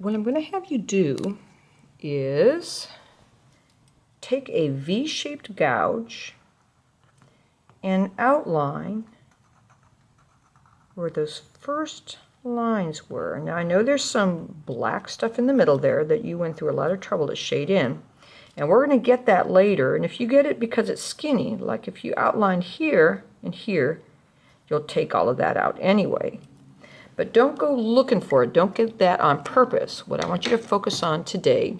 what I'm going to have you do is take a V-shaped gouge and outline where those first lines were. Now I know there's some black stuff in the middle there that you went through a lot of trouble to shade in, and we're going to get that later. And if you get it because it's skinny, like if you outline here and here, you'll take all of that out anyway. But don't go looking for it. Don't get that on purpose. What I want you to focus on today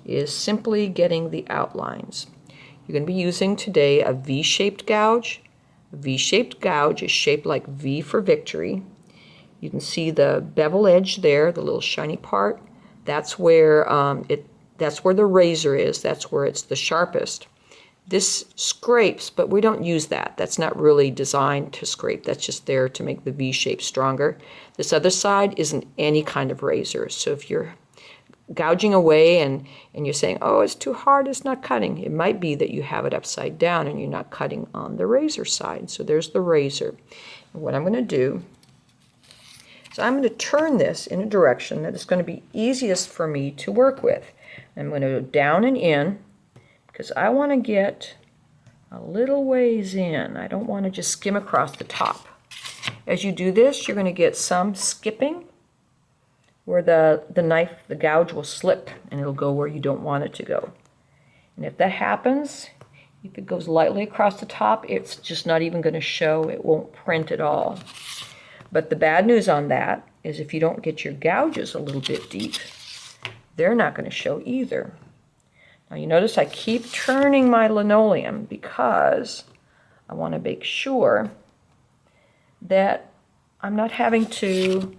is simply getting the outlines. You're going to be using today a V-shaped gouge. A V-shaped gouge is shaped like V for victory. You can see the bevel edge there, the little shiny part. That's where that's where the razor is. That's where it's the sharpest. This scrapes, but we don't use that. That's not really designed to scrape. That's just there to make the V shape stronger. This other side isn't any kind of razor. So if you're gouging away and you're saying, oh, it's too hard, it's not cutting, it might be that you have it upside down and you're not cutting on the razor side. So there's the razor. And what I'm going to do is I'm going to turn this in a direction that is going to be easiest for me to work with. I'm going to go down and in, because I want to get a little ways in. I don't want to just skim across the top. As you do this, you're going to get some skipping where the knife, the gouge will slip and it'll go where you don't want it to go. And if that happens, if it goes lightly across the top, it's just not even going to show. It won't print at all. But the bad news on that is if you don't get your gouges a little bit deep, they're not going to show either. Now you notice I keep turning my linoleum because I want to make sure that I'm not having to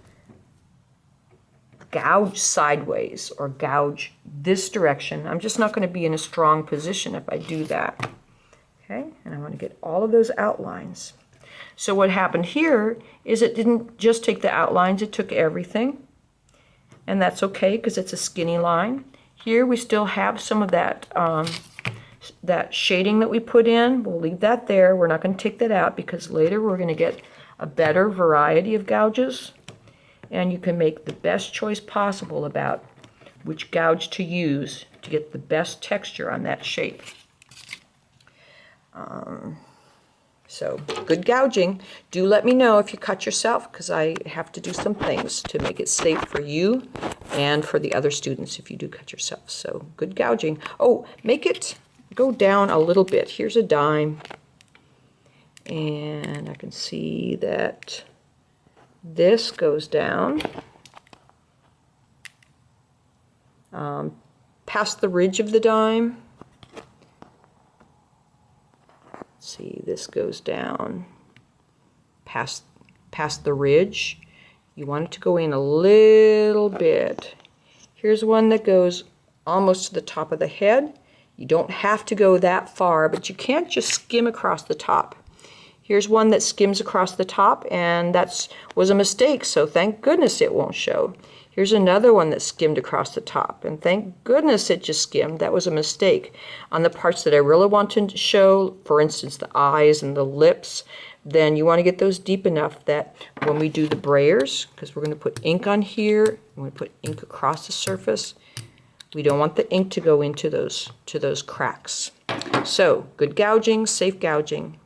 gouge sideways or gouge this direction. I'm just not going to be in a strong position if I do that. Okay, and I want to get all of those outlines. So what happened here is it didn't just take the outlines, it took everything. And that's okay because it's a skinny line. Here we still have some of that that shading that we put in. We'll leave that there. We're not going to take that out because later we're going to get a better variety of gouges. And you can make the best choice possible about which gouge to use to get the best texture on that shape. So good gouging. Do let me know if you cut yourself, because I have to do some things to make it safe for you and for the other students if you do cut yourself. So good gouging. Oh, make it go down a little bit. Here's a dime. And I can see that this goes down past the ridge of the dime. See, this goes down past the ridge. You want it to go in a little bit. Here's one that goes almost to the top of the head. You don't have to go that far, but you can't just skim across the top. Here's one that skims across the top, and that was a mistake, so thank goodness it won't show. Here's another one that skimmed across the top, and thank goodness it just skimmed. That was a mistake. On the parts that I really want to show, for instance, the eyes and the lips, then you want to get those deep enough that when we do the brayers, because we're going to put ink on here, we're going to put ink across the surface, we don't want the ink to go into those cracks. So, good gouging, safe gouging.